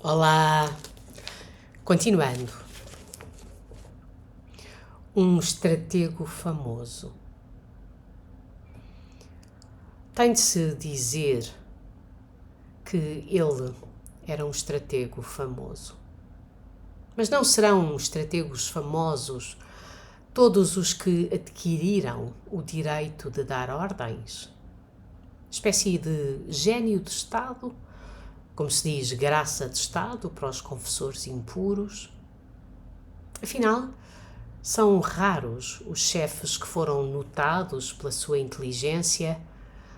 Olá! Continuando. Um estratego famoso. Tem de se dizer que ele era um estratego famoso. Mas não serão estrategos famosos todos os que adquiriram o direito de dar ordens? Espécie de gênio de Estado, como se diz, graça de Estado para os confessores impuros. Afinal, são raros os chefes que foram notados pela sua inteligência.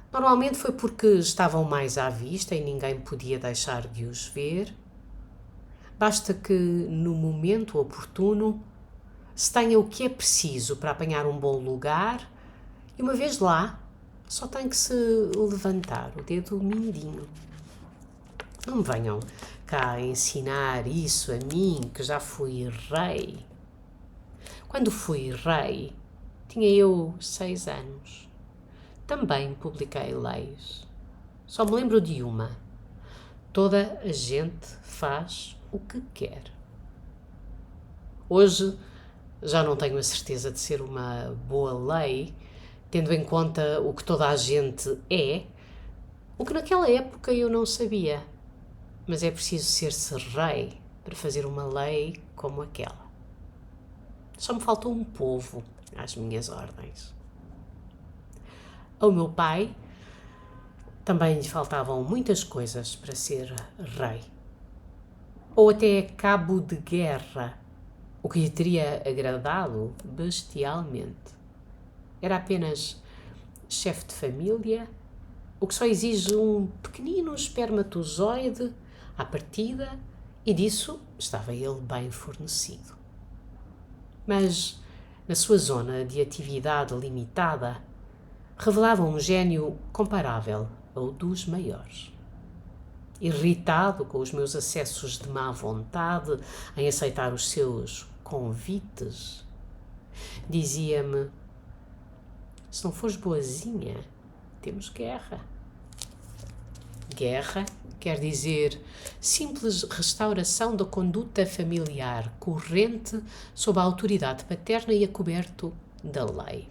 Normalmente foi porque estavam mais à vista e ninguém podia deixar de os ver. Basta que, no momento oportuno, se tenha o que é preciso para apanhar um bom lugar e, uma vez lá, só tem que se levantar o dedo mindinho. Não me venham cá ensinar isso a mim, que já fui rei. Quando fui rei, tinha eu 6 anos. Também publiquei leis. Só me lembro de uma. Toda a gente faz o que quer. Hoje já não tenho a certeza de ser uma boa lei, tendo em conta o que toda a gente é, o que naquela época eu não sabia. Mas é preciso ser-se rei para fazer uma lei como aquela. Só me faltou um povo às minhas ordens. Ao meu pai também lhe faltavam muitas coisas para ser rei. Ou até cabo de guerra, o que lhe teria agradado bestialmente. Era apenas chefe de família, o que só exige um pequenino espermatozoide à partida, e disso estava ele bem fornecido. Mas, na sua zona de atividade limitada, revelava um gênio comparável ao dos maiores. Irritado com os meus acessos de má vontade em aceitar os seus convites, dizia-me: se não fores boazinha, temos guerra. Guerra quer dizer simples restauração da conduta familiar corrente sob a autoridade paterna e a coberto da lei.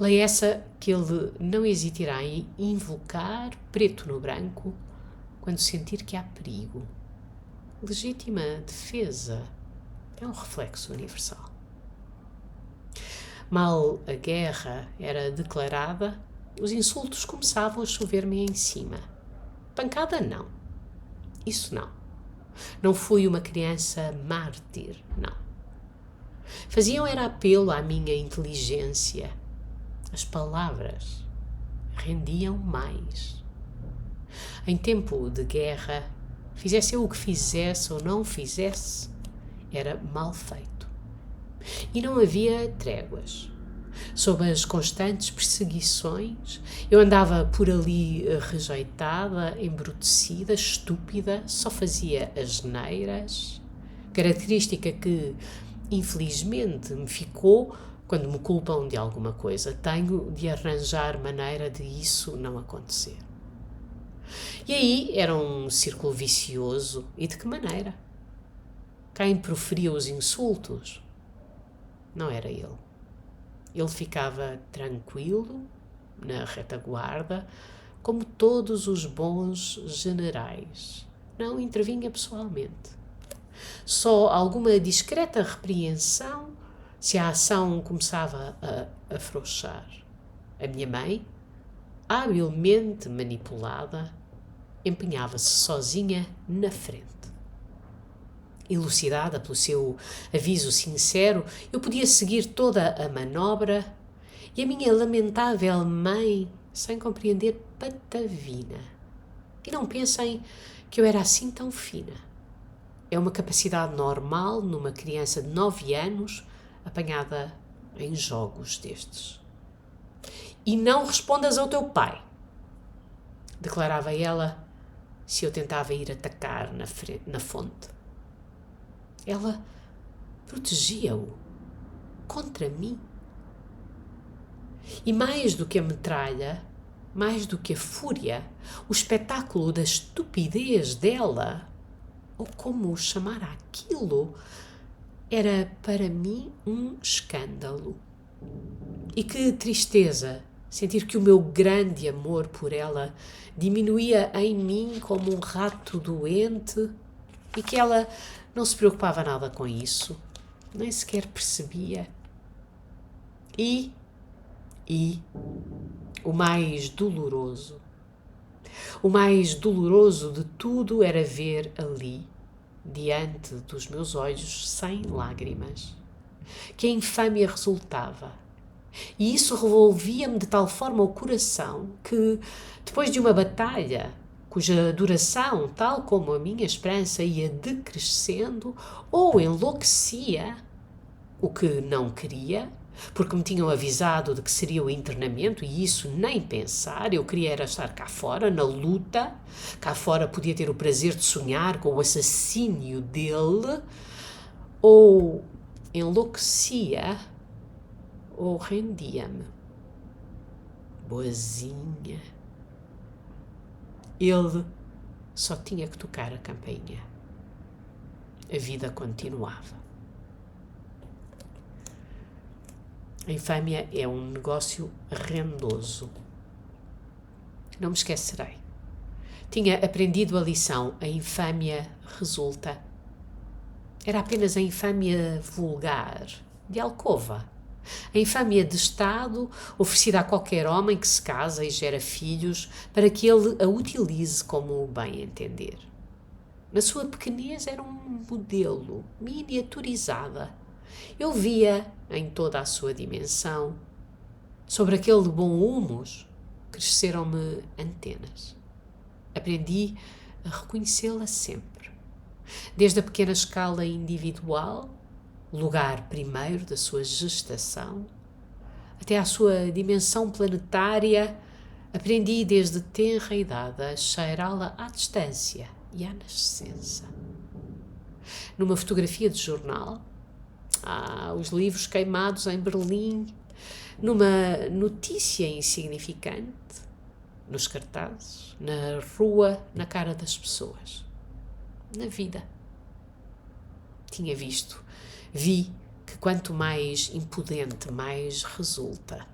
Lei essa que ele não hesitará em invocar preto no branco quando sentir que há perigo. Legítima defesa é um reflexo universal. Mal a guerra era declarada, os insultos começavam a chover-me em cima. Pancada não. Isso não. Não fui uma criança mártir, não. Faziam era apelo à minha inteligência. As palavras rendiam mais. Em tempo de guerra, fizesse eu o que fizesse ou não fizesse, era mal feito. E não havia tréguas. Sob as constantes perseguições, eu andava por ali rejeitada, embrutecida, estúpida, só fazia asneiras, característica que, infelizmente, me ficou quando me culpam de alguma coisa. Tenho de arranjar maneira de isso não acontecer. E aí era um círculo vicioso. E de que maneira? Quem proferia os insultos não era ele. Ele ficava tranquilo, na retaguarda, como todos os bons generais. Não intervinha pessoalmente. Só alguma discreta repreensão se a ação começava a afrouxar. A minha mãe, habilmente manipulada, empenhava-se sozinha na frente. Elucidada pelo seu aviso sincero, eu podia seguir toda a manobra e a minha lamentável mãe sem compreender patavina. E não pensem que eu era assim tão fina. É uma capacidade normal numa criança de 9 anos apanhada em jogos destes. E não respondas ao teu pai, declarava ela se eu tentava ir atacar na fonte. Ela protegia-o contra mim. E mais do que a metralha, mais do que a fúria, o espetáculo da estupidez dela, ou como chamar aquilo, era para mim um escândalo. E que tristeza sentir que o meu grande amor por ela diminuía em mim como um rato doente e que ela não se preocupava nada com isso, nem sequer percebia. E o mais doloroso de tudo era ver ali, diante dos meus olhos, sem lágrimas, que a infâmia resultava. E isso revolvia-me de tal forma o coração que, depois de uma batalha, cuja duração, tal como a minha esperança, ia decrescendo, ou enlouquecia, o que não queria, porque me tinham avisado de que seria o internamento, e isso nem pensar. Eu queria era estar cá fora, na luta. Cá fora podia ter o prazer de sonhar com o assassínio dele, ou enlouquecia, ou rendia-me. Boazinha. Ele só tinha que tocar a campainha. A vida continuava. A infâmia é um negócio rendoso. Não me esquecerei. Tinha aprendido a lição. A infâmia resulta. Era apenas a infâmia vulgar, de alcova. A infâmia de Estado, oferecida a qualquer homem que se casa e gera filhos, para que ele a utilize como bem entender. Na sua pequenez era um modelo, miniaturizada. Eu via em toda a sua dimensão. Sobre aquele bom humus cresceram-me antenas. Aprendi a reconhecê-la sempre. Desde a pequena escala individual, lugar primeiro da sua gestação, até à sua dimensão planetária, aprendi desde tenra idade a cheirá-la à distância e à nascença. Numa fotografia de jornal, os livros queimados em Berlim, numa notícia insignificante, nos cartazes, na rua, na cara das pessoas, na vida. Vi que quanto mais impudente, mais resulta.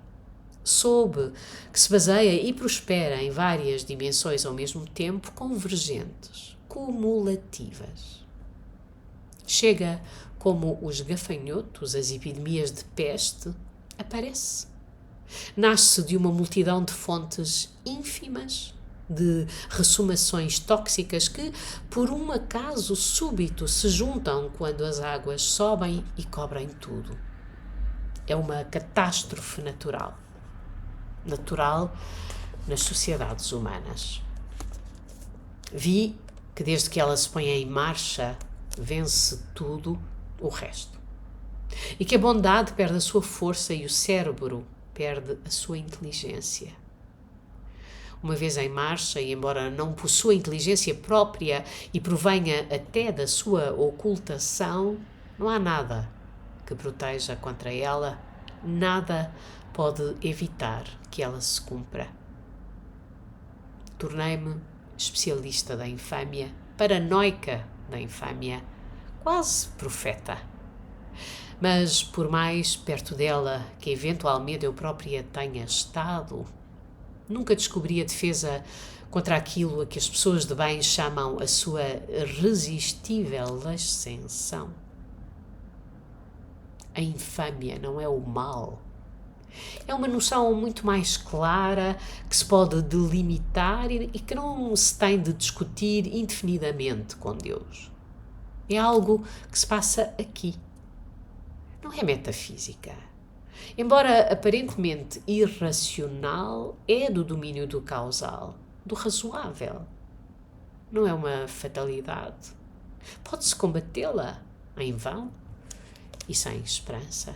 Soube que se baseia e prospera em várias dimensões ao mesmo tempo, convergentes, cumulativas. Chega como os gafanhotos, as epidemias de peste, aparece. Nasce de uma multidão de fontes ínfimas, de ressumações tóxicas que, por um acaso súbito, se juntam quando as águas sobem e cobrem tudo. É uma catástrofe natural. Natural nas sociedades humanas. Vi que desde que ela se põe em marcha, vence tudo o resto. E que a bondade perde a sua força e o cérebro perde a sua inteligência. Uma vez em marcha, e embora não possua inteligência própria e provenha até da sua ocultação, não há nada que proteja contra ela, nada pode evitar que ela se cumpra. Tornei-me especialista da infâmia, paranoica da infâmia, quase profeta. Mas, por mais perto dela que eventualmente eu própria tenha estado, nunca descobri a defesa contra aquilo a que as pessoas de bem chamam a sua irresistível ascensão. A infâmia não é o mal. É uma noção muito mais clara que se pode delimitar e que não se tem de discutir indefinidamente com Deus. É algo que se passa aqui. Não é metafísica. Embora aparentemente irracional, é do domínio do causal, do razoável. Não é uma fatalidade. Pode-se combatê-la em vão e sem esperança.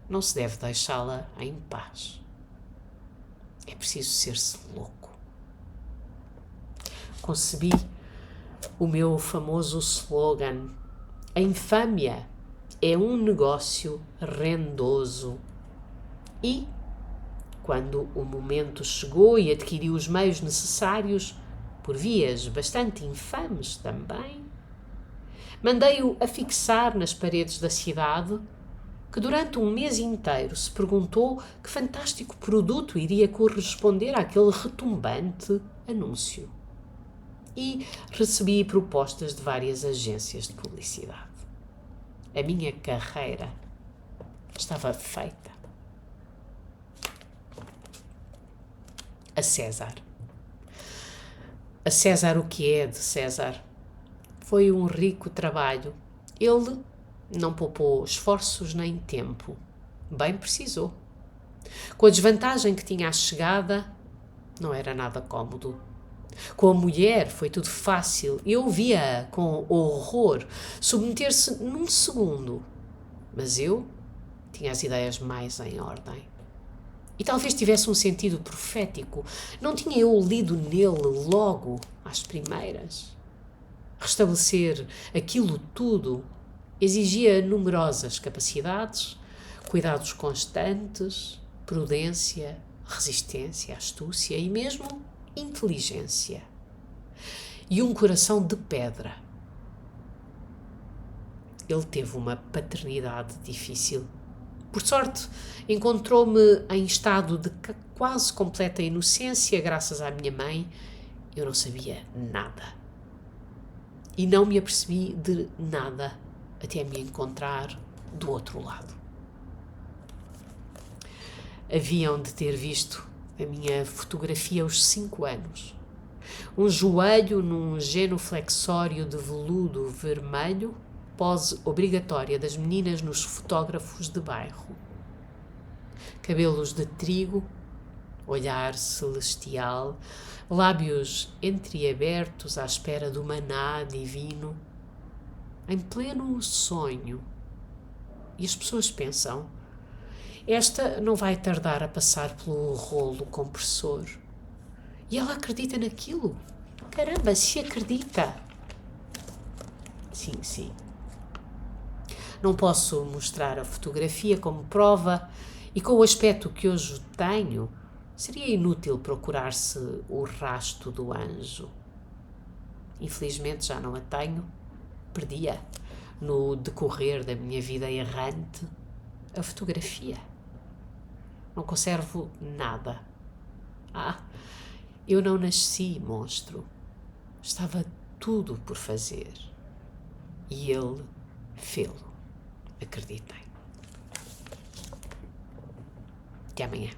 Não se deve deixá-la em paz. É preciso ser-se louco. Concebi o meu famoso slogan: a infâmia é um negócio rendoso. E Quando o momento chegou e adquiriu os meios necessários, por vias bastante infames também, mandei-o afixar nas paredes da cidade, que durante um mês inteiro se perguntou que fantástico produto iria corresponder àquele retumbante anúncio. E recebi propostas de várias agências de publicidade. A minha carreira estava feita. A César. A César, o que é de César? Foi um rico trabalho. Ele não poupou esforços nem tempo. Bem precisou. Com a desvantagem que tinha à chegada, não era nada cômodo. Com a mulher foi tudo fácil. Eu via com horror submeter-se num segundo. Mas eu tinha as ideias mais em ordem. E talvez tivesse um sentido profético. Não tinha eu lido nele logo às primeiras? Restabelecer aquilo tudo exigia numerosas capacidades, cuidados constantes, prudência, resistência, astúcia e mesmo inteligência. E um coração de pedra. Ele teve uma paternidade difícil. Por sorte, encontrou-me em estado de quase completa inocência, graças à minha mãe. Eu não sabia nada. E não me apercebi de nada até me encontrar do outro lado. Haviam de ter visto a minha fotografia aos 5 anos. Um joelho num genuflexório de veludo vermelho, pose obrigatória das meninas nos fotógrafos de bairro. Cabelos de trigo, olhar celestial, lábios entreabertos à espera do maná divino, em pleno sonho. E as pessoas pensam: esta não vai tardar a passar pelo rolo compressor. E ela acredita naquilo. Caramba, se acredita! Sim, sim. Não posso mostrar a fotografia como prova e com o aspecto que hoje tenho, seria inútil procurar-se o rasto do anjo. Infelizmente já não a tenho. Perdi-a no decorrer da minha vida errante. A fotografia. Não conservo nada. Eu não nasci monstro. Estava tudo por fazer. E ele fê-lo. Acreditem. Até amanhã.